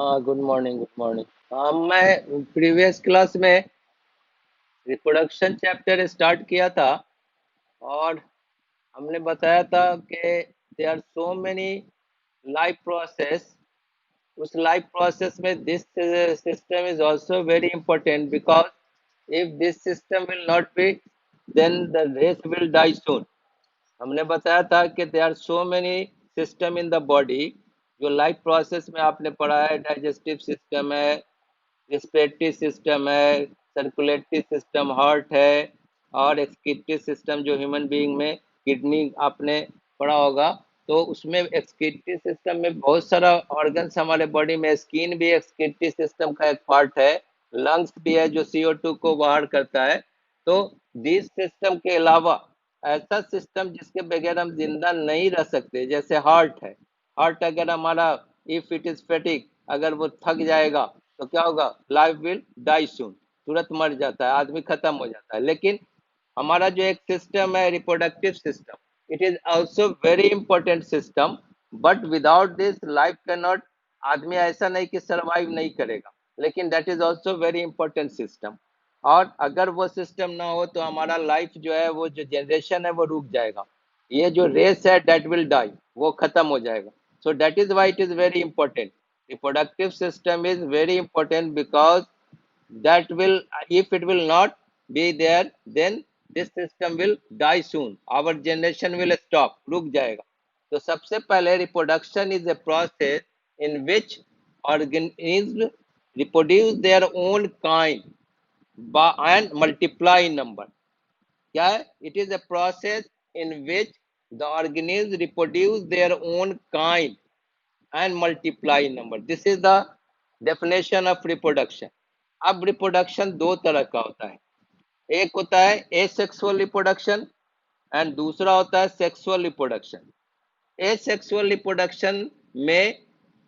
हाँ, good morning, good morning. हाँ, मैं प्रीवियस क्लास में रिप्रोडक्शन चैप्टर स्टार्ट किया था और हमने बताया था कि there are so many life process. उस लाइफ प्रोसेस में this system is also very important because if this system will not be then the race will die soon. हमने बताया था कि they are so many system in the body. जो life process में आपने पढ़ा है, डाइजेस्टिव सिस्टम है, रिस्पिरेटरी सिस्टम है, सर्कुलेटरी सिस्टम हार्ट है, और एक्सक्रीटरी सिस्टम जो ह्यूमन बीइंग में किडनी आपने पढ़ा होगा। तो उसमें एक्सक्रीटरी सिस्टम में बहुत सारा ऑर्गन्स हमारे बॉडी में, स्किन भी एक्सक्रीटरी सिस्टम का एक पार्ट है, लंग्स भी है जो CO2 को बाहर करता है। तो दिस सिस्टम के अलावा ऐसा सिस्टम जिसके बगैर हम जिंदा नहीं रह सकते, जैसे हार्ट है। हार्ट अगर हमारा, इफ इट इज फैटिक, अगर वो थक जाएगा तो क्या होगा? लाइफ विल डाई सून, तुरंत मर जाता है, आदमी खत्म हो जाता है। लेकिन हमारा जो एक सिस्टम है reproductive system, it is also very important system. But without this life can not, आदमी ऐसा नहीं कि सरवाइव नहीं करेगा, लेकिन that is also very important system. और अगर वो सिस्टम ना हो तो हमारा लाइफ जो है, वो जो जनरेशन है वो रुक जाएगा। ये जो रेस है दैट विल डाई, वो खत्म हो जाएगा। So that is why it is very important. Reproductive system is very important because that will, if it will not be there, then this system will die soon. Our generation will stop, रुक जाएगा। तो सबसे पहले reproduction is a process in which organisms reproduce their own kind and multiply in number. क्या है? It is a process in which the organisms reproduce their own kind and multiply in number. This is the definition of reproduction. अब reproduction दो तरह का होता है। एक होता है एसेक्सुअल रिप्रोडक्शन एंड दूसरा होता है सेक्सुअल रिप्रोडक्शन। एसेक्सुअल रिप्रोडक्शन में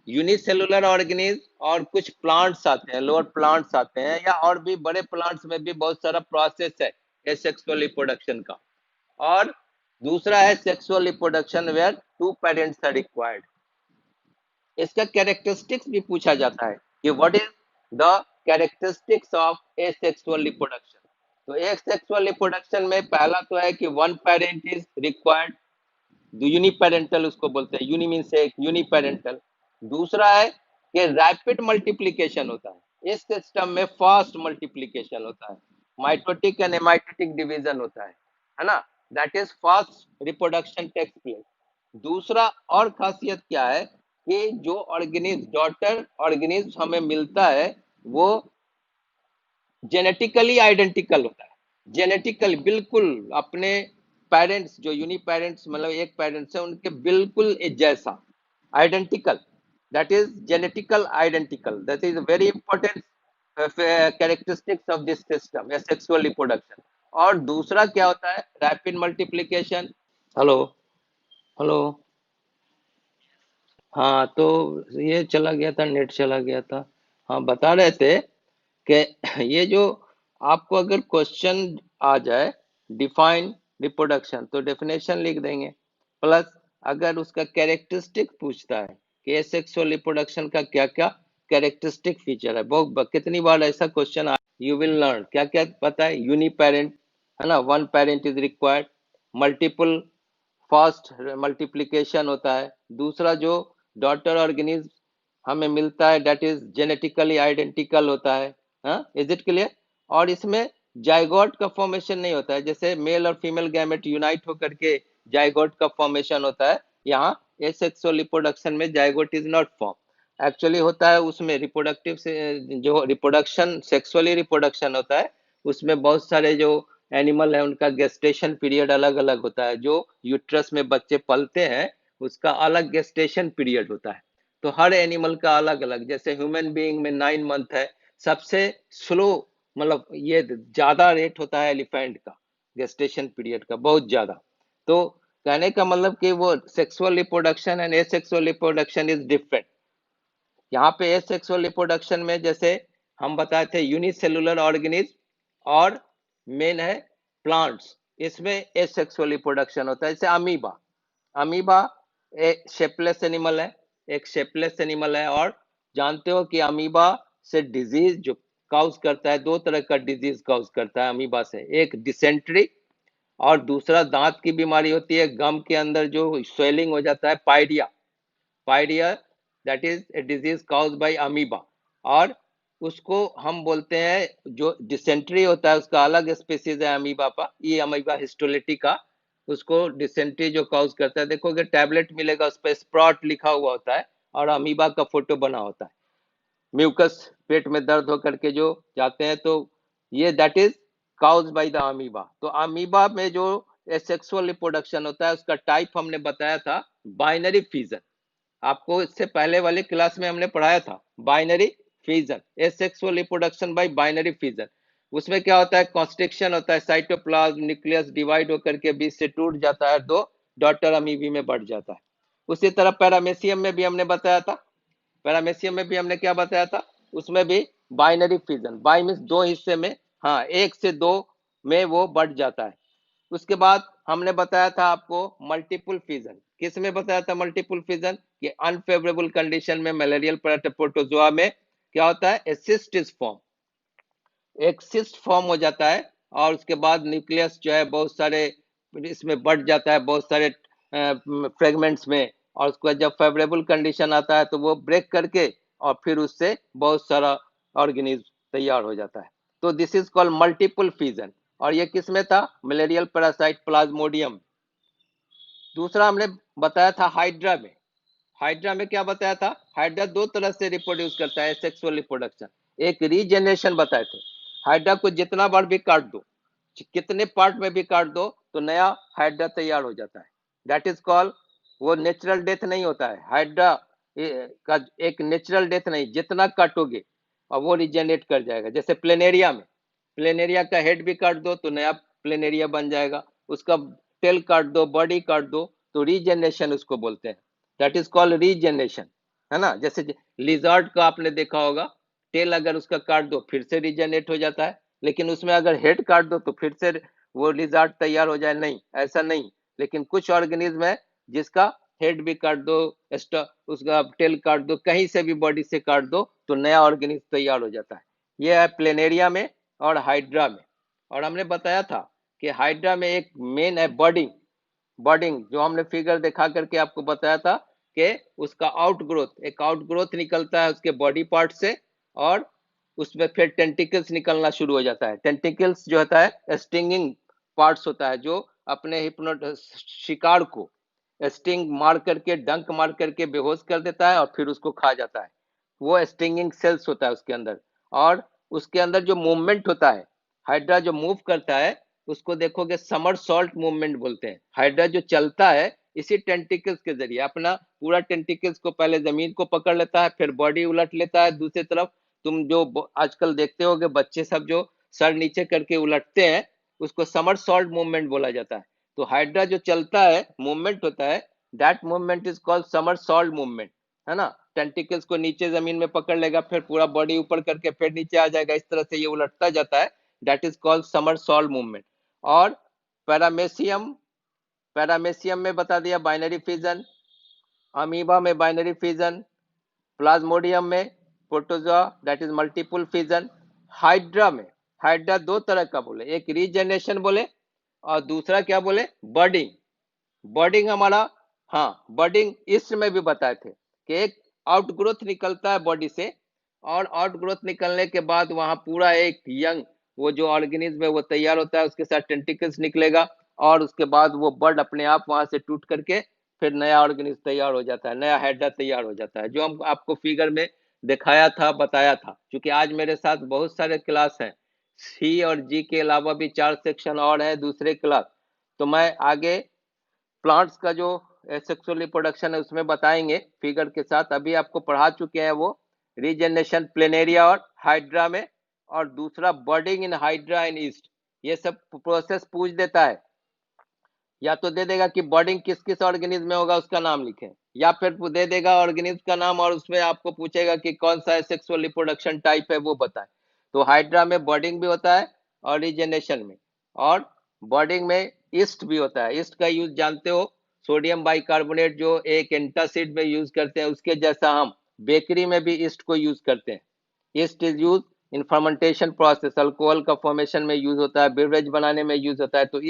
यूनिसेलुलर ऑर्गेनिज्म और कुछ प्लांट्स आते हैं, लोअर प्लांट्स आते हैं, या और भी बड़े प्लांट्स में भी बहुत सारा प्रोसेस है एसेक्सुअल रिप्रोडक्शन का। और दूसरा है sexual reproduction where two parents are required. इसका कैरेक्टरिस्टिक्स भी पूछा जाता है कि what is the characteristics of asexual reproduction. तो एसेक्सुअल रिप्रोडक्शन में पहला तो है कि one parent is required, uniparental उसको बोलते हैं, यूनि मीन से एक, यूनिपेरेंटल। दूसरा है कि रैपिड मल्टीप्लिकेशन होता है, इस सिस्टम में फास्ट मल्टीप्लिकेशन होता है, माइटोटिक एंड हेमाइटोटिक डिवीजन होता है ना। That is fast reproduction takes place. दूसरा और खासियत क्या है कि जो ऑर्गेनिज्म, डॉटर ऑर्गेनिज्म हमें मिलता है, वो जेनेटिकली आइडेंटिकल होता है। जेनेटिकली बिल्कुल अपने पेरेंट्स, जो यूनि पेरेंट्स मतलब एक पेरेंट्स है उनके बिल्कुल जैसा, identical. That is genetical identical, that is very important characteristics of this system, sexual reproduction. और दूसरा क्या होता है? Rapid multiplication. Hello, hello. हाँ, तो ये चला गया था, नेट चला गया था। हाँ, बता रहे थे कि ये जो आपको अगर क्वेश्चन आ जाए डिफाइन रिप्रोडक्शन, तो डेफिनेशन लिख देंगे। प्लस अगर उसका कैरेक्टरिस्टिक पूछता है कि एसेक्सुअल रिप्रोडक्शन का क्या क्या कैरेक्टरिस्टिक फीचर है, बहुत कितनी बार ऐसा क्वेश्चन आ, यू विल लर्न क्या क्या पता है। यूनि पेरेंट है ना, one parent is required. Multiple, fast multiplication होता है। दूसरा जो डॉटर ऑर्गेनिज्म हमें मिलता है दैट इज जेनेटिकली आइडेंटिकल होता है। हाँ, इज इट क्लियर? और इसमें जाइगोट का फॉर्मेशन नहीं होता है, जैसे मेल और फीमेल गैमेट यूनाइट होकर के जाइगोट का फॉर्मेशन होता है। यहाँ एसेक्सुअल रिप्रोडक्शन में zygote is not form. Actually होता है उसमें रिप्रोडक्टिव से, जो रिप्रोडक्शन सेक्सुअली रिप्रोडक्शन होता है, उसमें बहुत सारे जो एनिमल है उनका गेस्टेशन पीरियड अलग अलग होता है। जो यूट्रस में बच्चे पलते हैं उसका अलग गेस्टेशन पीरियड होता है। तो हर एनिमल का अलग अलग, जैसे ह्यूमन बीइंग में 9 मंथ है। सबसे स्लो, मतलब ये ज्यादा रेट होता है एलिफेंट का, गेस्टेशन पीरियड का बहुत ज्यादा। तो कहने का मतलब कि वो sexual reproduction and asexual reproduction is different. यहाँ पे एसेक्सुअल रिप्रोडक्शन में जैसे हम बताए थे यूनिसेलुलर ऑर्गेनिज्म और मेन है प्लांट्स, इसमें एसेक्सुअल रिप्रोडक्शन होता है। जैसे अमीबा, अमीबा एक शेपलेस एनिमल है, एक शेपलेस एनिमल है और जानते हो कि अमीबा से डिजीज जो काउज करता है, दो तरह का डिजीज काउज करता है अमीबा से, एक डिसेंट्री और दूसरा दांत की बीमारी होती है, गम के अंदर जो स्वेलिंग हो जाता है, pyorrhoea. Pyorrhoea that is a disease cause by amoeba. और उसको हम बोलते हैं, जो डिसेंट्री होता है उसका अलग स्पीसीज है अमीबा का, ये अमीबा हिस्टोलिटिका, उसको डिसेंट्री जो काउज करता है, देखोगे टैबलेट मिलेगा उस पर स्प्रॉट लिखा हुआ होता है और अमीबा का फोटो बना होता है, म्यूकस पेट में दर्द होकर के जो जाते हैं, तो ये that is cause by the amoeba. तो अमीबा में जो सेक्सुअल रिप्रोडक्शन होता है उसका टाइप हमने बताया था बाइनरी फिजन, आपको इससे पहले वाले क्लास में हमने पढ़ाया था binary fission, asexual reproduction bye binary fission. उसमें क्या होता है, कॉन्स्ट्रिक्शन होता है, साइटोप्लाज्म न्यूक्लियस डिवाइड होकर के बीच से टूट जाता है, दो डॉटर अमीबी में बढ़ जाता है। उसी तरह पैरामेसियम में भी हमने बताया था, पैरामेसियम में भी हमने क्या बताया था, उसमें भी बाइनरी फिजन, बाई मीन्स दो हिस्से में, हाँ एक से दो में वो बढ़ जाता है। उसके बाद हमने बताया था आपको मल्टीपल फिजन, किस में बताया था मल्टीपल फिजन, कि अनफेवरेबल कंडीशन में मलेरियल प्रोटोजोआ में क्या होता है, ए सिस्ट इज फॉर्म, एक सिस्ट फॉर्म हो जाता है, और उसके बाद न्यूक्लियस जो है बहुत सारे इसमें बढ़ जाता है, बहुत सारे फ्रेगमेंट्स में, और उसके बाद जब फेवरेबल कंडीशन आता है तो वो ब्रेक करके और फिर उससे बहुत सारा ऑर्गेनिज्म तैयार हो जाता है। तो this is called multiple fission, और ये किस में था, मलेरियल पैरासाइट प्लाज्मोडियम। दूसरा हमने बताया था हाइड्रा में, हाइड्रा में क्या बताया था, हाइड्रा दो तरह से रिप्रोड्यूस करता है सेक्सुअल रिप्रोडक्शन, एक रीजेनरेशन बताए थे, हाइड्रा को जितना बार भी काट दो, कितने पार्ट में भी काट दो तो नया हाइड्रा तैयार हो जाता है, दैट इज कॉल्ड, वो नेचुरल डेथ नहीं होता है हाइड्रा का, एक नेचुरल डेथ नहीं, जितना काटोगे और वो रिजेनरेट कर जाएगा। जैसे प्लेनेरिया में, प्लेनेरिया का हेड भी काट दो तो नया प्लेनेरिया बन जाएगा, उसका टेल काट दो, बॉडी काट दो, तो रीजेनरेशन उसको बोलते हैं, दैट इज कॉल्ड रीजेनरेशन, है ना। जैसे लिजर्ड का आपने देखा होगा, टेल अगर उसका काट दो फिर से रीजेनरेट हो जाता है, लेकिन उसमें अगर हेड काट दो तो फिर से वो लिजर्ड तैयार हो जाए, नहीं ऐसा नहीं। लेकिन कुछ ऑर्गेनिज्म है जिसका हेड भी काट दो, उसका टेल काट दो, कहीं से भी बॉडी से काट दो तो नया ऑर्गेनिज्म तैयार हो जाता है। ये है प्लेनेरिया में और हाइड्रा में। और हमने बताया था कि हाइड्रा में एक मेन है बर्डिंग, बर्डिंग जो हमने फिगर दिखा करके आपको बताया था कि उसका आउटग्रोथ, एक आउटग्रोथ निकलता है उसके बॉडी पार्ट से, और उसमें फिर टेंटिकल्स निकलना शुरू हो जाता है। टेंटिकल्स जो होता है स्टिंगिंग पार्ट्स होता है, जो अपने हिप्नो शिकार को स्टिंग मार करके, डंक मार करके बेहोश कर देता है और फिर उसको खा जाता है, वो स्टिंगिंग सेल्स होता है उसके अंदर। और उसके अंदर जो मूवमेंट होता है, हाइड्रा जो मूव करता है उसको देखोगे समर सॉल्ट मूवमेंट बोलते हैं। हाइड्रा जो चलता है इसी टेंटिकल्स के जरिए, अपना पूरा टेंटिकल्स को पहले जमीन को पकड़ लेता है, फिर बॉडी उलट लेता है दूसरी तरफ। तुम जो आजकल देखते होगे बच्चे सब जो सर नीचे करके उलटते हैं, उसको समर सॉल्ट मूवमेंट बोला जाता है। तो हाइड्रा जो चलता है, मूवमेंट होता है, that movement is called summer salt movement, है ना। टेंटिकल्स को नीचे जमीन में पकड़ लेगा, फिर पूरा बॉडी ऊपर करके फिर नीचे आ जाएगा, इस तरह से ये उलटता जाता है, that is called summer salt movement. और पैरामेसियम, पैरामेसियम में बता दिया बाइनरी फिजन, अमीबा में बाइनरी फिजन, प्लाज्मोडियम में protozoa that is multiple fission, hydra में, हाइड्रा दो तरह का बोले, एक रीजनरेशन बोले और दूसरा क्या बोले, बर्डिंग। बर्डिंग हमारा, हाँ बर्डिंग इस में भी बताए थे कि एक आउटग्रोथ निकलता है बॉडी से, और आउटग्रोथ निकलने के बाद वहां पूरा एक यंग वो जो ऑर्गेनिज्म है वो तैयार होता है, उसके साथ टेंटिकल्स निकलेगा, और उसके बाद वो बर्ड अपने आप वहां से टूट करके फिर नया ऑर्गेनिज्म तैयार हो जाता है, नया हाइड्रा तैयार हो जाता है, जो हम आपको फिगर में दिखाया था, बताया था। क्योंकि आज मेरे साथ बहुत सारे क्लास हैं, सी और जी के अलावा भी 4 सेक्शन और है दूसरे क्लास, तो मैं आगे प्लांट्स का जो सेक्सुअल रिप्रोडक्शन है उसमें बताएंगे फिगर के साथ। अभी आपको पढ़ा चुके हैं वो रीजनरेशन प्लेनेरिया और हाइड्रा में, और दूसरा बर्डिंग इन हाइड्रा इन ईस्ट। ये सब प्रोसेस पूछ देता है, या तो दे देगा कि बर्डिंग किस किस ऑर्गेनिज्म में होगा उसका नाम लिखें, या फिर दे देगा ऑर्गेनिज्म का नाम और उसमें आपको पूछेगा कि कौन सा सेक्सुअल रिप्रोडक्शन टाइप है वो बताए। तो हाइड्रा में बर्डिंग भी होता है और रीजनरेशन में, और बर्डिंग में ईस्ट भी होता है। ईस्ट का यूज जानते हो, सोडियम बाइकार्बोनेट जो एक एंटासिड में यूज करते हैं उसके जैसा हम बेकरी में भी ईस्ट को यूज करते हैं। East is use in fermentation process, alcohol का फॉर्मेशन में यूज होता है, बेवरेज बनाने में यूज होता है। तो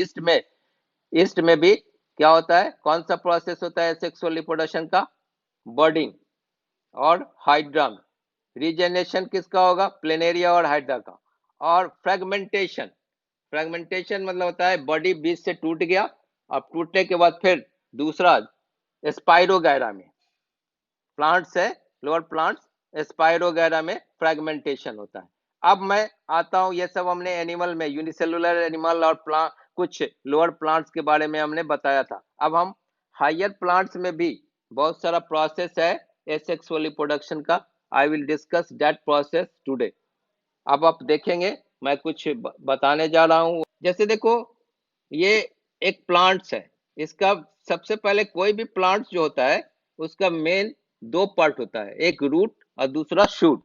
ईस्ट में भी क्या होता है, कौन सा प्रोसेस होता है सेक्सुअल रिप्रोडक्शन का? बर्डिंग और हाइड्रा में। रीजेनरेशन किसका होगा? प्लेनेरिया और हाइड्रा का। और फ्रेगमेंटेशन, फ्रेगमेंटेशन मतलब होता है बॉडी बीच से टूट गया और टूटने के बाद फिर दूसरा स्पाइरोगैरा में, प्लांट्स है लोअर प्लांट्स, स्पाइरोगैरा में फ्रेगमेंटेशन होता है। अब मैं आता हूं, ये सब हमने एनिमल में, यूनिसेलुलर एनिमल और प्लांट, कुछ लोअर प्लांट्स के बारे में हमने बताया था। अब हम हायर प्लांट्स में भी बहुत सारा प्रोसेस है एसेक्सुअल रिप्रोडक्शन का। I will discuss that process today. अब आप देखेंगे मैं कुछ बताने जा रहा हूं। जैसे देखो, ये एक प्लांट्स है, इसका सबसे पहले कोई भी प्लांट्स जो होता है उसका मेन दो पार्ट होता है, एक रूट और दूसरा शूट।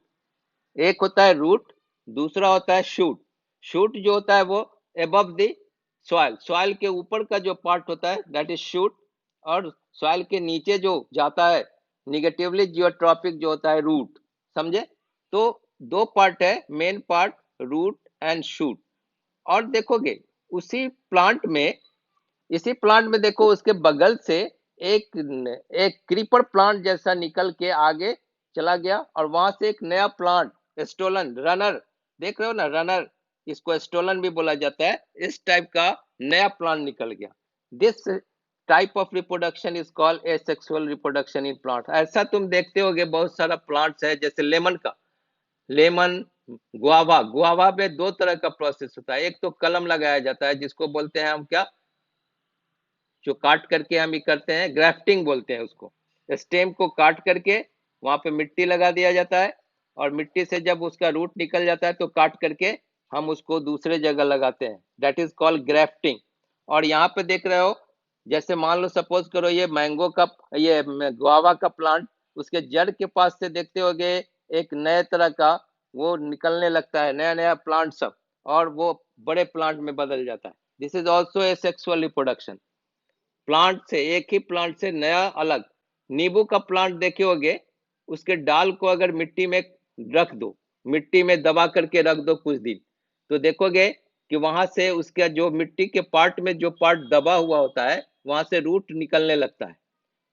एक होता है रूट, दूसरा होता है शूट। शूट जो होता है वो एबव द सॉइल, सॉइल के ऊपर का जो पार्ट होता है दैट इज शूट, और सॉइल के नीचे जो जाता है निगेटिवली जियोट्रॉपिक जो होता है रूट। समझे? तो दो पार्ट है, main part root and shoot. और देखोगे उसी प्लांट में, इसी प्लांट में देखो उसके बगल से एक एक क्रीपर प्लांट जैसा निकल के आगे चला गया, और वहां से एक नया प्लांट स्टोलन रनर, देख रहे हो ना रनर, इसको स्टोलन भी बोला जाता है, इस टाइप का नया प्लांट निकल गया। This type of reproduction is called asexual reproduction in plant. ऐसा तुम देखते होगे बहुत सारा प्लांट्स है, जैसे लेमन का, लेमन, गुआवा, गुआवा में दो तरह का प्रोसेस होता है। एक तो कलम लगाया जाता है जिसको बोलते हैं हम क्या, जो काट करके हम ये करते हैं, ग्राफ्टिंग बोलते हैं उसको। स्टेम को काट करके वहां पे मिट्टी लगा दिया जाता है, और मिट्टी से जब उसका रूट निकल जाता है तो काट करके हम उसको दूसरे जगह लगाते हैं, दैट इज कॉल्ड ग्राफ्टिंग। और यहाँ पे देख रहे हो, जैसे मान लो सपोज करो ये मैंगो का, ये गुआवा का प्लांट, उसके जड़ के पास से देखते होगे एक नए तरह का वो निकलने लगता है, नया नया प्लांट सब, और वो बड़े प्लांट में बदल जाता है। This is also a sexual reproduction. Plant से, एक ही प्लांट से नया अलग। नींबू का प्लांट देखे होगे, उसके डाल को अगर मिट्टी में रख दो, मिट्टी में दबा करके रख दो कुछ दिन, तो देखोगे कि वहां से उसके जो मिट्टी के पार्ट में जो पार्ट दबा हुआ होता है वहां से रूट निकलने लगता है,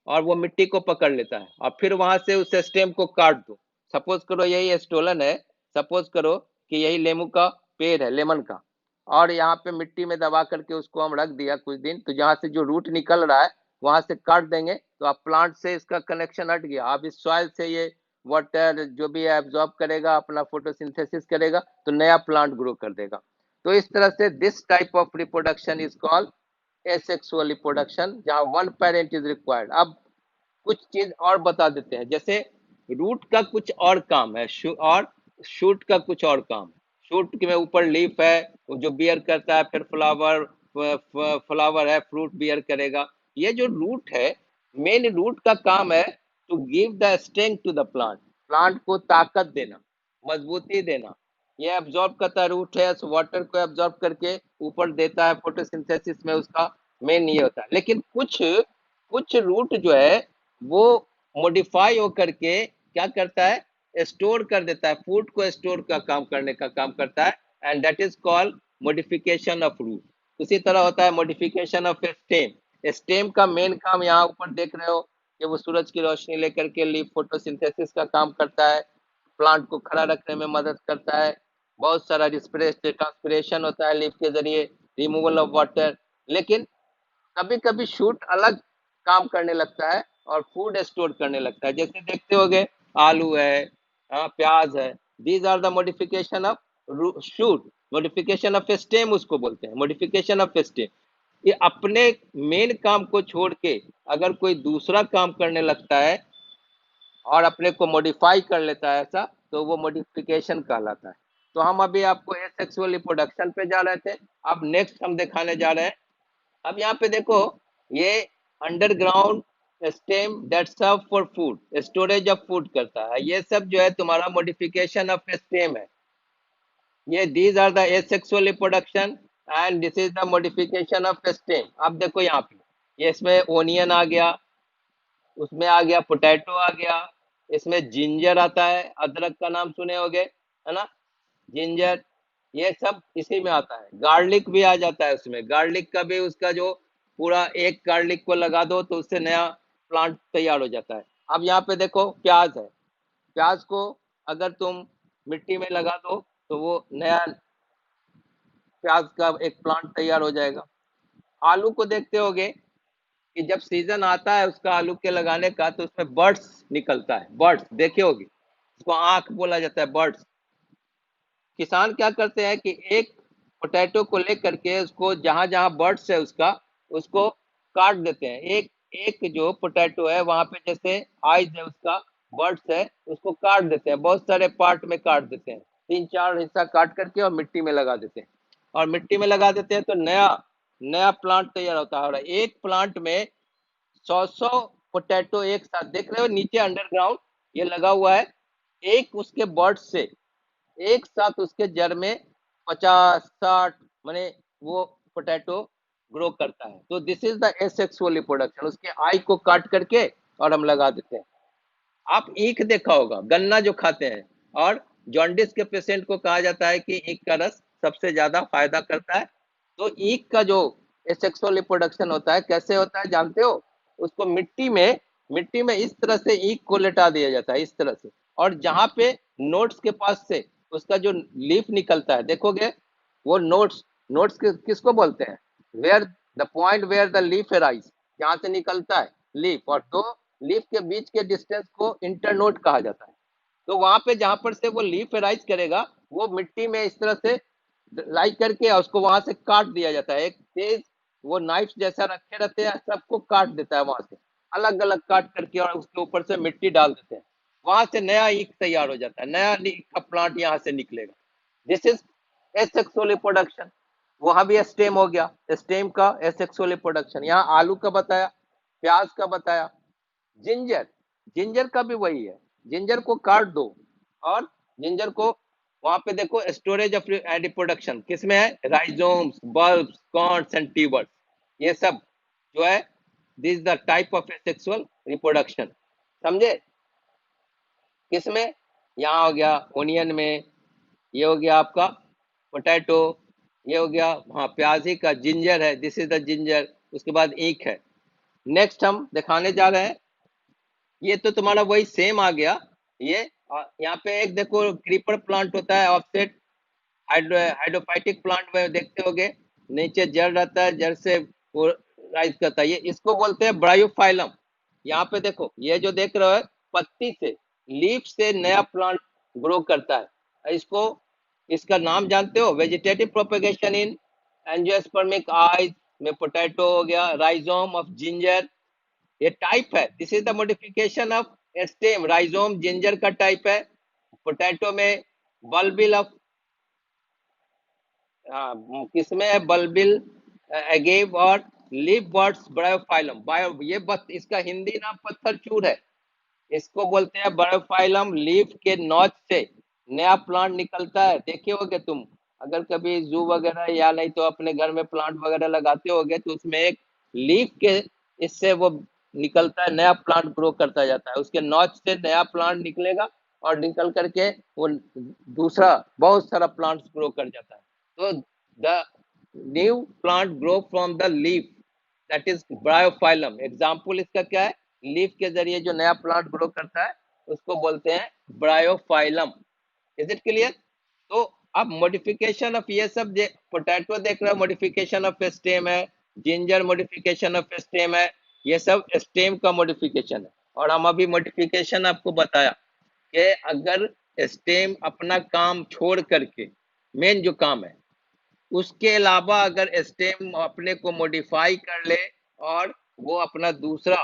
और वो मिट्टी को पकड़ लेता है, और फिर वहां से उस स्टेम को काट दो। सपोज करो यही स्टोलन है, सपोज करो कि यही लेमू का पेड़ है, लेमन का, और यहाँ पे मिट्टी में दबा करके उसको हम रख दिया कुछ दिन, तो जहाँ से जो रूट निकल रहा है वहां से काट देंगे, तो आप प्लांट से इसका कनेक्शन हट गया। अब इस सॉइल से ये वाटर जो भी है एब्जॉर्ब करेगा, अपना फोटोसिंथेसिस करेगा, तो नया प्लांट ग्रो कर देगा। तो इस तरह से this type of reproduction is called asexual reproduction, जहाँ वन पेरेंट इज रिक्वायर्ड। अब कुछ चीज और बता देते हैं, जैसे रूट का कुछ और काम है, और शूट का कुछ और काम है। शूट के में ऊपर लीफ है वो जो बियर करता है, फिर फ्लावर, फ्लावर है, फ्रूट बियर करेगा। ये जो रूट है, मेन रूट का काम है to give the strength to the plant, plant को ताकत देना, मजबूती देना। ये एब्जॉर्ब करता है, रूट है वाटर को एब्जॉर्ब करके ऊपर देता है, फोटोसिंथेसिस में उसका मेन ये होता है। लेकिन कुछ कुछ रूट जो है वो मॉडिफाई होकर के क्या करता है, स्टोर कर देता है, फूड को स्टोर का काम करने का काम करता है, and that is called modification of root. उसी तरह होता है मॉडिफिकेशन ऑफ स्टेम। स्टेम का मेन काम यहाँ ऊपर देख रहे हो कि वो सूरज की रोशनी लेकर के लीफ फोटोसिंथेसिस का काम करता है, प्लांट को खड़ा रखने में मदद करता है। बहुत सारा ट्रांसपिरेशन होता है लीफ के जरिए, रिमूवल ऑफ वाटर। लेकिन कभी कभी शूट अलग काम करने लगता है और फूड स्टोर करने लगता है। जैसे देखते होगे आलू है, प्याज है, these are the modification of shoot, modification of stem उसको बोलते हैं, मॉडिफिकेशन ऑफ स्टेम। ये अपने मेन काम को छोड़ के अगर कोई दूसरा काम करने लगता है और अपने को मॉडिफाई कर लेता है ऐसा, तो वो मॉडिफिकेशन कहलाता है। तो हम अभी आपको एसेक्सुअल रिप्रोडक्शन पे जा रहे थे, अब नेक्स्ट हम दिखाने जा रहे हैं। अब यहाँ पे देखो, ये underground stem that serve for food, storage of food करता है, ये सब जो है तुम्हारा मॉडिफिकेशन ऑफ स्टेम है। ये these are the asexual reproduction and this is the modification of stem. अब देखो यहाँ पे, ये इसमें ओनियन आ गया, उसमें आ गया पोटैटो आ गया, इसमें जिंजर आता है, अदरक का नाम सुने होंगे, है ना, जिंजर, ये सब इसी में आता है। गार्लिक भी आ जाता है उसमें, गार्लिक का भी उसका जो पूरा एक गार्लिक को लगा दो तो उससे नया प्लांट तैयार हो जाता है। अब यहाँ पे देखो प्याज है, प्याज को अगर तुम मिट्टी में लगा दो तो वो नया प्याज का एक प्लांट तैयार हो जाएगा। आलू को देखते होगे कि जब सीजन आता है उसका आलू के लगाने का तो उसमें बर्ड्स निकलता है, बर्ड्स देखे होगी, उसको आंख बोला जाता है, बर्ड्स। किसान क्या करते हैं कि एक पोटैटो को लेकर के उसको जहां जहां बर्ड्स है उसका, उसको काट देते हैं। एक एक जो पोटैटो है वहां पे जैसे आइज है उसका, बर्ड्स है, उसको काट देते हैं, बहुत सारे पार्ट में काट देते हैं, तीन चार हिस्सा काट करके और मिट्टी में लगा देते हैं। और मिट्टी में लगा देते हैं तो नया नया प्लांट तैयार होता है। और एक प्लांट में 100 पोटैटो एक साथ देख रहे हो नीचे अंडरग्राउंड ये लगा हुआ है, एक उसके बर्ड से एक साथ उसके जड़ में 50-60 माने वो पोटैटो ग्रो करता है। तो this is the asexual reproduction, उसके आई को काट करके और हम लगा देते हैं। आप ईख देखा होगा, गन्ना जो खाते हैं, और जॉन्डिस के पेशेंट को कहा जाता है कि ईख का रस सबसे ज्यादा फायदा करता है। तो ईख का जो एसेक्सुअल रिप्रोडक्शन होता है कैसे होता है जानते हो? उसको मिट्टी में इस तरह से ईख को लेटा दिया जाता है, इस तरह से, और जहां पे नोट्स के पास से उसका जो लीफ निकलता है देखोगे, वो नोट्स, नोट्स किसको बोलते हैं? Where the point where the leaf arise, जहां से निकलता है लीफ, और दो लीफ के बीच के डिस्टेंस को इंटरनोड कहा जाता है। तो वहां पे जहां पर से वो लीफ राइज करेगा, वो मिट्टी में इस तरह से लाई करके और उसको वहां से काट दिया जाता है। एक तेज वो नाइफ जैसा रखे रहते हैं, सबको काट देता है वहां से, अलग अलग काट करके, और उसके ऊपर से मिट्टी डाल देते हैं। वहां से नया ईख तैयार हो जाता है, नया ईख का प्लांट यहाँ से निकलेगा। This is asexual reproduction. वहां भी स्टेम हो गया, स्टेम का एसेक्सुअल रिप्रोडक्शन। यहाँ आलू का बताया, प्याज का बताया, जिंजर, जिंजर का भी वही है। जिंजर को काट दो और जिंजर को वहां पे देखो स्टोरेज ऑफ रिप्रोडक्शन किसमें है? Rhizomes, bulbs, corms and tubers, ये सब जो है, this the type of sexual reproduction. समझे? किसमें? यहाँ हो गया ओनियन में, ये हो गया आपका पोटैटो, ये हो गया हाँ प्याज ही का, जिंजर है, दिस इज द जिंजर। उसके बाद ईख है। नेक्स्ट हम दिखाने जा रहे हैं, ये तो तुम्हारा वही सेम आ गया। ये यहाँ पे एक देखो क्रीपर प्लांट होता है, ऑफसेट हाइड्रोफाइटिक प्लांट में देखते होगे, नीचे जड़ रहता है, जड़ से वो राइज करता है, ये इसको बोलते हैं ब्रायोफाइलम। यहाँ पे देखो ये जो देख रहे हो पत्ती से, लीफ से नया प्लांट ग्रो करता है। इसको, इसका नाम जानते हो? वेजिटेटिव प्रोपेगेशन इन एंजियोस्पर्मिक आइज में पोटैटो हो गया, राइजोम ऑफ जिंजर, ये टाइप है। This is the modification of stem, rhizome ginger का टाइप है। पोटैटो में बल्बिल ऑफ, किसमें है? बल्बिल एगेव और लीफ बर्ड्स ब्रायोफाइलम, बायो ये बस इसका हिंदी नाम पत्थर चूर है। इसको बोलते हैं ब्रायोफाइलम। लीफ के नोच से नया प्लांट निकलता है, देखे होगे तुम, अगर कभी जू वगैरह या नहीं तो अपने घर में प्लांट वगैरह लगाते होगे तो उसमें एक लीफ के इससे वो निकलता है, नया प्लांट ग्रो करता जाता है, उसके नोच से नया प्लांट निकलेगा और निकल करके वो दूसरा बहुत सारा प्लांट ग्रो कर जाता है। तो the new plant grow from the leaf, that is Bryophyllum. Example इसका क्या है? लीफ के जरिए जो नया प्लांट ग्रो करता है उसको बोलते हैं ब्रायोफाइलम। Is it clear? तो अब मॉडिफिकेशन ऑफ ये सब पोटैटो देख रहे हो, मॉडिफिकेशन ऑफ स्टेम है, जिंजर मॉडिफिकेशन ऑफ स्टेम है, ये सब स्टेम का मॉडिफिकेशन है। और हम अभी मॉडिफिकेशन आपको बताया कि अगर स्टेम अपना काम छोड़ करके, मेन जो काम है उसके अलावा अगर स्टेम अपने को मॉडिफाई कर ले और वो अपना दूसरा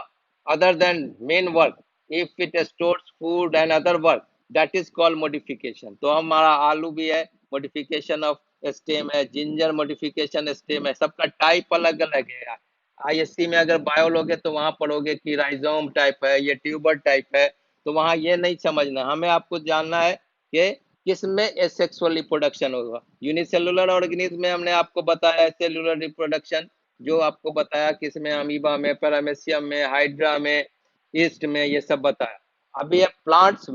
other than main work, if it stores food and other work, that is called modification. तो हमारा आलू भी है, मॉडिफिकेशन ऑफ स्टेम है, जिंजर मॉडिफिकेशन स्टेम है, सबका टाइप अलग अलग है। आईएससी में अगर बायो लोगे तो वहां पढ़ोगे कि राइजोम टाइप है, ये ट्यूबर टाइप है, तो वहां ये नहीं समझना, हमें आपको जानना है कि किसमें एसेक्सुअल रिप्रोडक्शन होगा। यूनिसेलुलर ऑर्गेनिज्म में हमने आपको बताया सेलुलर रिप्रोडक्शन, जो आपको बताया किसमें, अमीबा में, पैरामेसियम में, हाइड्रा में, ईस्ट में, ये सब बताया। अभी ये प्लांट्स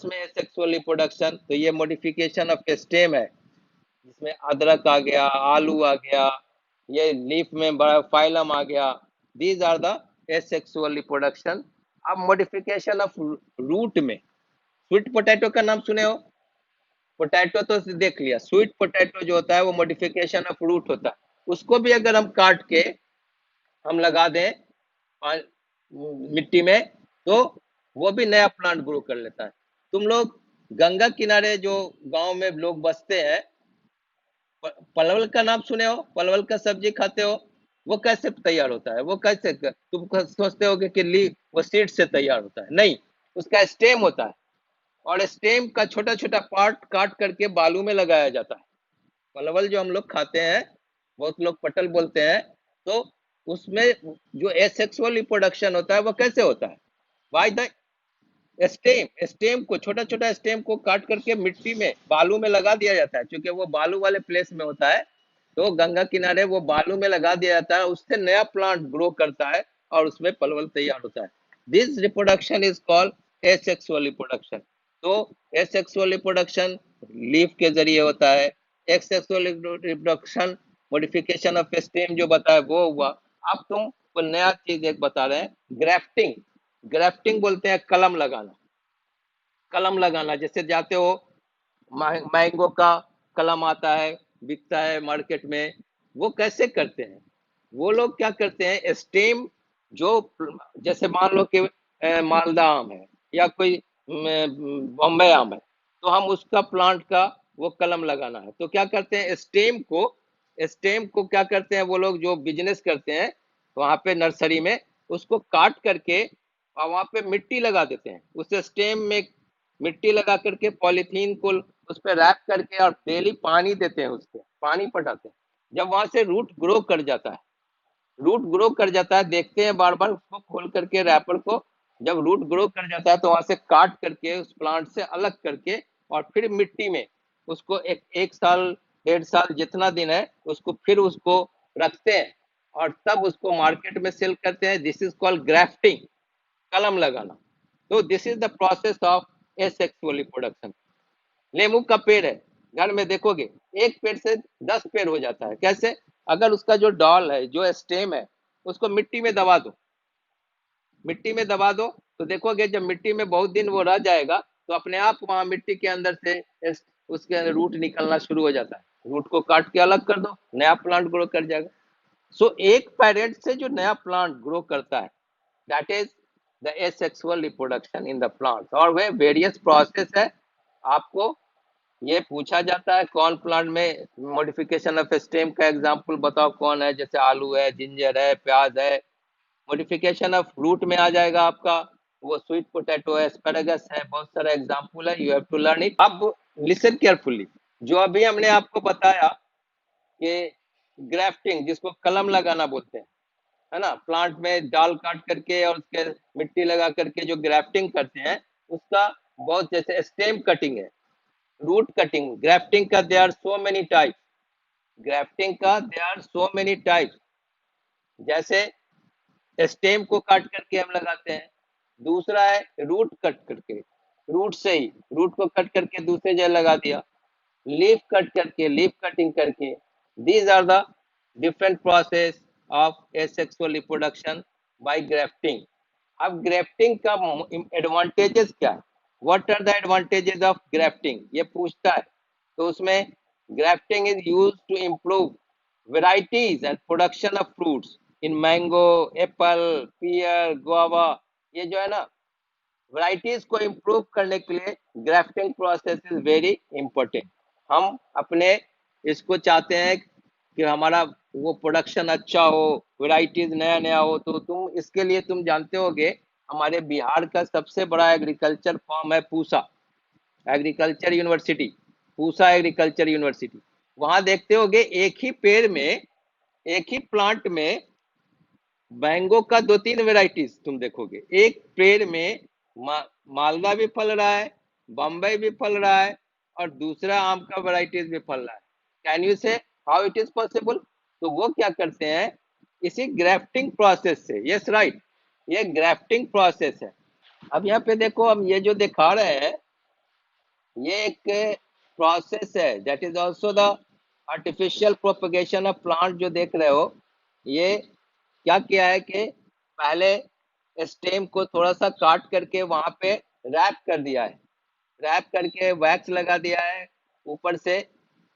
में सेक्सुअल रिप्रोडक्शन, तो ये मॉडिफिकेशन ऑफ स्टेम है, जिसमें अदरक आ गया, आलू आ गया, ये लीफ में बड़ा फाइलम आ गया। These are the asexual reproduction. अब मॉडिफिकेशन ऑफ रूट में, स्वीट पोटैटो का नाम सुने हो? पोटैटो तो देख लिया, स्वीट पोटैटो जो होता है वो मॉडिफिकेशन ऑफ रूट होता है। उसको भी अगर हम काट के हम लगा दें मिट्टी में, तो वो भी नया प्लांट ग्रो कर लेता है। तुम लोग गंगा किनारे जो गांव में लोग बसते हैं, पलवल का नाम सुने हो? पलवल का सब्जी खाते हो? वो कैसे तैयार होता है? वो कैसे तुम सोचते हो कि वो सीड से तैयार होता है? नहीं, उसका स्टेम होता है, और स्टेम का छोटा छोटा पार्ट काट करके बालू में लगाया जाता है। पलवल जो हम लोग खाते हैं, बहुत लोग पटल बोलते हैं, तो उसमें जो एसेक्सुअल रिप्रोडक्शन होता है वो कैसे होता है? बाय द स्टेम को, छोटा छोटा स्टेम को काट करके मिट्टी में, बालू में लगा दिया जाता है। क्योंकि वो बालू वाले प्लेस में होता है, तो गंगा किनारे वो बालू में लगा दिया जाता है, उससे नया प्लांट ग्रो करता है और उसमें पलवल तैयार होता है। This reproduction is called asexual reproduction. तो एसेक्सुअल रिप्रोडक्शन लीफ के जरिए होता है। एक्सेक्सुअल रिप्रोडक्शन मॉडिफिकेशन ऑफ स्टेम जो बताया वो हुआ। अब तुम को नया चीज एक बता रहे हैं, ग्राफ्टिंग। ग्राफ्टिंग बोलते हैं कलम लगाना। कलम लगाना, जैसे जाते हो, मैंगो का कलम आता है, बिकता है मार्केट में। वो कैसे करते हैं? वो लोग क्या करते हैं, स्टेम जो, जैसे मान लो कि मालदा आम है, या कोई बॉम्बे आम है, तो हम उसका प्लांट का वो कलम लगाना है, तो क्या करते हैं, स्टेम को क्या करते हैं वो लोग जो बिजनेस करते हैं वहां पे नर्सरी में, उसको काट करके और वहां पे मिट्टी लगा देते हैं। उस स्टेम में मिट्टी लगा करके पॉलीथीन को उस पर रैप करके, और डेली पानी देते हैं, उसको पानी पटाते हैं। जब वहां से रूट ग्रो कर जाता है, देखते हैं बार बार उसको खोल करके रैपर को। जब रूट ग्रो कर जाता है तो वहां से काट करके, उस प्लांट से अलग करके, और फिर मिट्टी में उसको एक साल 1.5 साल जितना दिन है, उसको फिर उसको रखते हैं, और तब उसको मार्केट में सेल करते हैं। दिस इज कॉल्ड ग्राफ्टिंग, कलम लगाना। तो this is the process of asexual reproduction. नींबू का पेड़ है, घर में देखोगे, एक पेड़ से 10 पेड़ हो जाता है। कैसे? अगर उसका जो डॉल है, जो स्टेम है, उसको मिट्टी में दबा दो, मिट्टी में दबा दो, तो देखोगे जब मिट्टी में बहुत दिन वो रह जाएगा, तो अपने आप वहां मिट्टी के अंदर से उसके रूट निकलना शुरू हो जाता है। रूट को काट के अलग कर दो, नया प्लांट ग्रो कर जाएगा। सो एक पेरेंट से जो नया प्लांट ग्रो करता है, that is the asexual reproduction in the plant. और वे वेरियस प्रोसेस है। आपको ये पूछा जाता है कौन प्लांट में मॉडिफिकेशन ऑफ स्टेम का एग्जांपल बताओ कौन है, जैसे आलू है, जिंजर है, प्याज है। मॉडिफिकेशन ऑफ रूट में आ जाएगा आपका वो स्वीट पोटैटो है, एस्पेरेगस है, बहुत सारा एग्जांपल है, you have to learn it. अब लिसन केयरफुली, जो अभी हमने आपको बताया कि ग्राफ्टिंग, जिसको कलम लगाना बोलते हैं, है ना, प्लांट में डाल काट करके और उसके मिट्टी लगा करके जो ग्राफ्टिंग करते हैं, उसका बहुत, जैसे स्टेम कटिंग है, रूट कटिंग, ग्राफ्टिंग का they are so many types. Grafting का they are so many types. जैसे स्टेम को काट करके हम लगाते हैं। दूसरा है रूट कट करके, रूट से ही, रूट को कट करके दूसरे जगह लगा दिया। लीफ कट करके, लीफ कटिंग करके। These are the different process of asexual reproduction by grafting. अब ग्राफ्टिंग का एडवांटेजेस क्या है? What are the advantages of grafting, ये पूछता है। तो उसमें grafting is used to improve varieties and production of fruits in mango, apple, pear, guava। ये जो है ना, वैरायटीज को इम्प्रूव करने के लिए grafting process is very important. हम अपने इसको चाहते हैं कि हमारा वो प्रोडक्शन अच्छा हो, वैरायटीज नया नया हो। तो तुम इसके लिए तुम जानते होगे, हमारे बिहार का सबसे बड़ा एग्रीकल्चर फॉर्म है Pusa agriculture university. Pusa agriculture university, वहां देखते होगे एक ही पेड़ में, एक ही प्लांट में मैंगो का 2-3 वेराइटीज तुम देखोगे। एक पेड़ में मालदा भी फल रहा है, बम्बई भी फल रहा है, और दूसरा आम का वेराइटीज भी फल रहा है। कैन यू से हाउ इट इज पॉसिबल? तो वो क्या करते हैं, इसी ग्राफ्टिंग प्रोसेस से, यस राइट, ये ग्राफ्टिंग प्रोसेस है। अब यहाँ पे देखो, हम ये जो दिखा रहे हैं, ये एक प्रोसेस है, that is also the artificial propagation of plant जो देख रहे हो। ये क्या किया है कि पहले स्टेम को थोड़ा सा काट करके वहां पे रैप कर दिया है, रैप करके वैक्स लगा दिया है ऊपर से,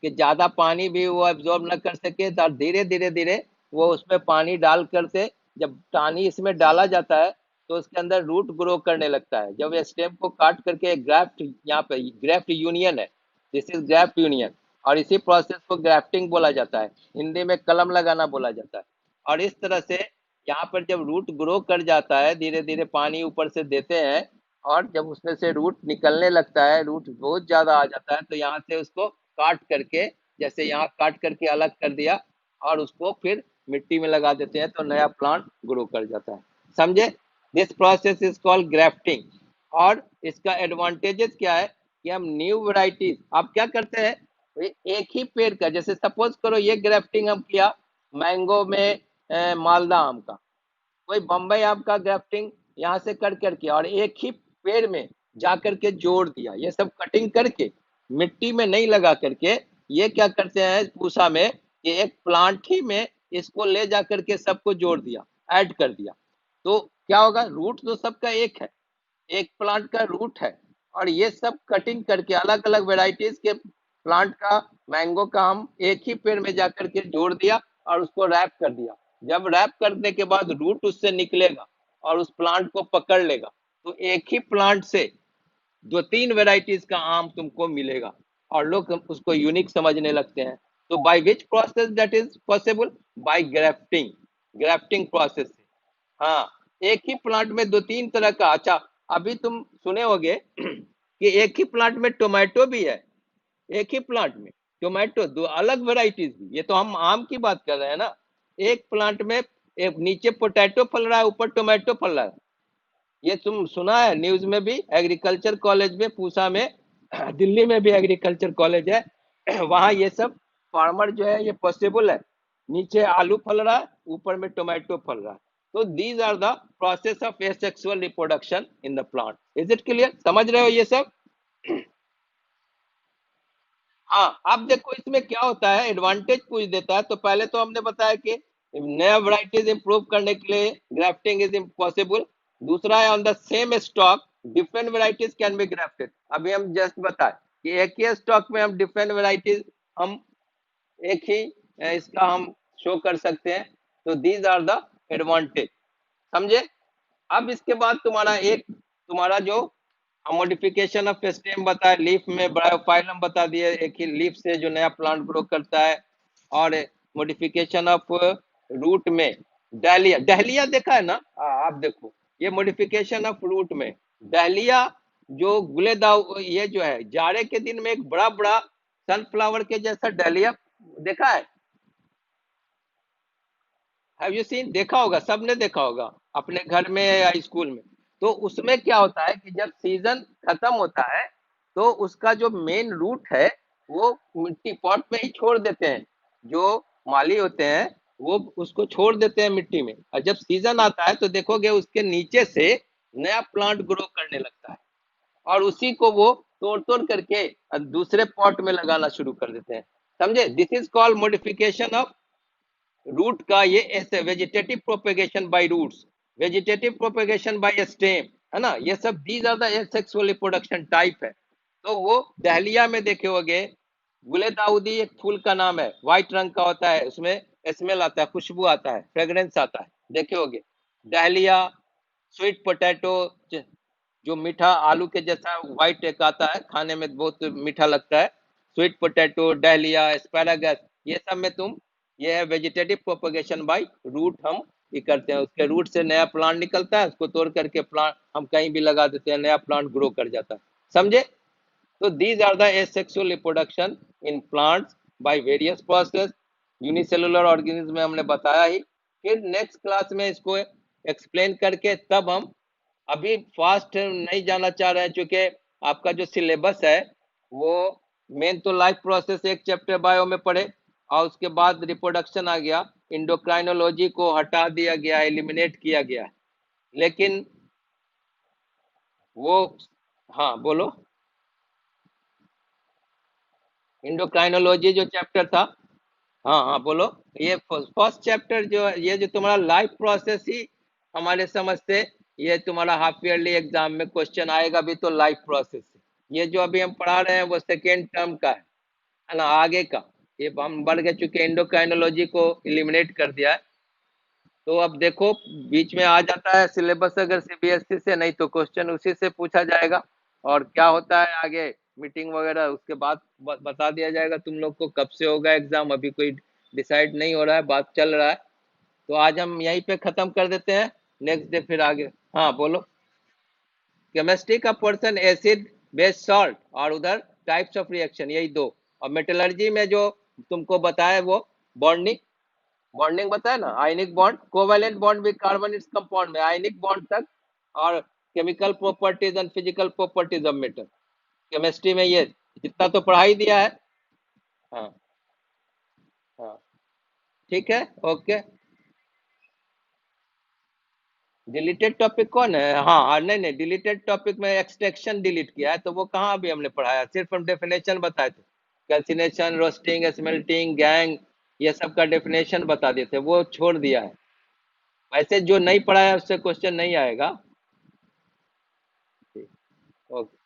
कि ज्यादा पानी भी वो एब्जॉर्ब न कर सके, तो धीरे धीरे धीरे वो उसमें पानी डाल करके, जब पानी इसमें डाला जाता है तो उसके अंदर रूट ग्रो करने लगता है। जब स्टेम को काट करके ग्राफ्ट, यहाँ पे ग्राफ्ट यूनियन है, दिस इज ग्राफ्ट यूनियन, और इसी प्रोसेस को ग्राफ्टिंग बोला जाता है, हिंदी में कलम लगाना बोला जाता है। और इस तरह से यहाँ पर जब रूट ग्रो कर जाता है, धीरे धीरे पानी ऊपर से देते हैं, और जब उसमें से रूट निकलने लगता है, रूट बहुत ज्यादा आ जाता है, तो यहाँ से उसको काट करके, जैसे यहाँ काट करके अलग कर दिया, और उसको फिर मिट्टी में लगा देते हैं, तो नया प्लांट ग्रो कर जाता है। समझे? This process is called grafting. और इसका एडवांटेजेस क्या है कि हम न्यू वैरायटीज, आप क्या करते हैं, एक ही पेड़ का, जैसे सपोज करो ये ग्राफ्टिंग हम किया मैंगो में, मालदा आम का, कोई बम्बई आम का ग्राफ्टिंग यहाँ से कर करके, और एक ही पेड़ में जा करके जोड़ दिया, ये सब कटिंग करके मिट्टी में नहीं लगा करके, ये क्या करते हैं पूसा में, कि एक प्लांट ही में इसको ले जा करके सबको जोड़ दिया, ऐड कर दिया, तो क्या होगा, रूट तो सबका एक है, एक प्लांट का रूट है, और ये सब कटिंग करके अलग अलग वेराइटीज के प्लांट का, मैंगो का हम एक ही पेड़ में जाकर के जोड़ दिया और उसको रैप कर दिया। जब रैप करने के बाद रूट उससे निकलेगा और उस प्लांट को पकड़ लेगा, तो एक ही प्लांट से दो तीन वेराइटीज का आम तुमको मिलेगा, और लोग उसको यूनिक समझने लगते हैं। तो by which process that is possible? By grafting, grafting process से। हाँ, एक ही प्लांट में दो तीन तरह का, अच्छा, अभी तुम सुने होगे कि एक ही प्लांट में टोमेटो भी है, एक ही प्लांट में टोमेटो, दो अलग वेराइटीज भी, ये तो हम आम की बात कर रहे हैं ना। एक प्लांट में एक नीचे पोटैटो फल रहा है, ऊपर टोमेटो फल रहा है, ये तुम सुना है न्यूज में भी, एग्रीकल्चर कॉलेज में पूसा में, दिल्ली में भी एग्रीकल्चर कॉलेज है, वहां ये सब फार्मर जो है, ये पॉसिबल है, नीचे आलू फल रहा है, ऊपर में टोमेटो फल रहा है। तो these are the process of asexual reproduction in the plant. Is it clear? समझ रहे हो ये सब? हाँ, अब देखो इसमें क्या होता है, एडवांटेज पूछ देता है, तो पहले तो हमने बताया कि नया वैराइटीज इंप्रूव करने के लिए ग्राफ्टिंग इज इम्पॉसिबल। दूसरा है, on the same stock different varieties can be grafted. अभी हम जस्ट बताए कि एक ही स्टॉक में हम डिफरेंट वैराइटीज, हम एक ही इसका हम शो कर सकते हैं। तो दीज आर द एडवांटेज। समझे? अब इसके बाद तुम्हारा एक, तुम्हारा जो मॉडिफिकेशन ऑफ स्टेम बताया, लीफ में ब्रायोफाइलम बता दिए, एक ही लीफ से जो नया प्लांट ग्रो करता है। और मॉडिफिकेशन ऑफ रूट में, डहलिया, डहलिया देखा है ना? आप देखो, ये मॉडिफिकेशन ऑफ रूट में डहलिया, जो गुलेदाव, ये जो है जाड़े के दिन में एक बड़ा बड़ा सनफ्लावर के जैसा डहलिया देखा है? Have you seen? देखा होगा, सबने देखा होगा अपने घर में या स्कूल में। तो उसमें क्या होता है कि जब सीजन खत्म होता है, तो उसका जो मेन रूट है, वो मिट्टी पॉट में ही छोड़ देते हैं, जो माली होते हैं वो उसको छोड़ देते हैं मिट्टी में, और जब सीजन आता है तो देखोगे उसके नीचे से नया प्लांट ग्रो करने लगता है, और उसी को वो तोड़ तोड़ करके दूसरे पॉट में लगाना शुरू कर देते हैं। समझे? This is called modification of root का, ये ऐसे vegetative propagation by roots, vegetative propagation by stem, है ना, ये सब these are the asexual reproduction type है। तो वो दहलिया में देखे होगे, गुलेदाउदी एक फूल का नाम है, व्हाइट रंग का होता है, उसमें स्मेल आता है, खुशबू आता है, फ्रेग्रेंस आता है, देखे होगे। डहलिया, स्वीट पोटैटो, जो मीठा आलू के जैसा व्हाइट एक आता है, खाने में बहुत मीठा लगता है, स्वीट पोटैटो, डहलिया, एस्पैरागस, ये सब में तुम, ये है वेजिटेटिव प्रोपगेशन बाय रूट, हम ये करते हैं, उसके रूट से नया प्लांट निकलता है, उसको तोड़ करके प्लांट हम कहीं भी लगा देते हैं, नया प्लांट ग्रो कर जाता है। समझे? तो these are the asexual reproduction in plants by various process, unicellular organism में हमने बताया ही। फिर नेक्स्ट क्लास में इसको एक्सप्लेन करके तब हम, अभी फास्ट नहीं जाना चाह रहे हैं, क्योंकि आपका जो सिलेबस है वो मेन तो लाइफ प्रोसेस एक चैप्टर बायो में पढ़े, और उसके बाद रिप्रोडक्शन आ गया, इंडोक्राइनोलॉजी को हटा दिया गया, एलिमिनेट किया गया। लेकिन वो, हाँ बोलो। इंडोक्राइनोलॉजी जो चैप्टर था, हाँ हाँ बोलो। ये फर्स्ट चैप्टर जो ये जो तुम्हारा लाइफ प्रोसेस ही हमारे समझ से, ये तुम्हारा हाफ ईयरली एग्जाम में क्वेश्चन आएगा भी तो लाइफ प्रोसेस। ये जो अभी हम पढ़ा रहे हैं वो सेकेंड टर्म का है ना, आगे का। ये हम बढ़ गए, चूंकि एंडोक्राइनोलॉजी को इलिमिनेट कर दिया है। तो अब देखो, बीच में आ जाता है सिलेबस अगर सीबीएसई से, नहीं तो क्वेश्चन उसी से पूछा जाएगा। और क्या होता है आगे, मीटिंग वगैरह उसके बाद बता दिया जाएगा तुम लोग को कब से होगा एग्जाम। अभी कोई डिसाइड नहीं हो रहा है, बात चल रहा है। तो आज हम यहीं पे खत्म कर देते हैं, नेक्स्ट डे फिर आगे। हाँ बोलो। केमिस्ट्री का पोर्शन एसिड बेस सॉल्ट, और उधर टाइप्स ऑफ रिएक्शन, यही दो। और मेटलर्जी में जो तुमको बताया वो बॉन्डिंग, बॉन्डिंग बताया ना, आयनिक बॉन्ड, कोवेलेंट बॉन्ड भी कार्बन कंपाउंड में आयनिक बॉन्ड तक, और chemical properties and physical properties of metal. Chemistry में ये जितना तो पढ़ाई दिया है। हाँ हाँ, ठीक है, ओके। डिलीटेड टॉपिक कौन है? हाँ नहीं नहीं, डिलीटेड टॉपिक में एक्सट्रैक्शन डिलीट किया है, तो वो कहाँ अभी हमने पढ़ाया, सिर्फ हम डेफिनेशन बताए थे। कैल्सिनेशन, रोस्टिंग, स्मेल्टिंग, गैंग, ये सब का डेफिनेशन बता दिए थे, वो छोड़ दिया है। वैसे जो नहीं पढ़ा है उससे क्वेश्चन नहीं आएगा। ठीक, ओके।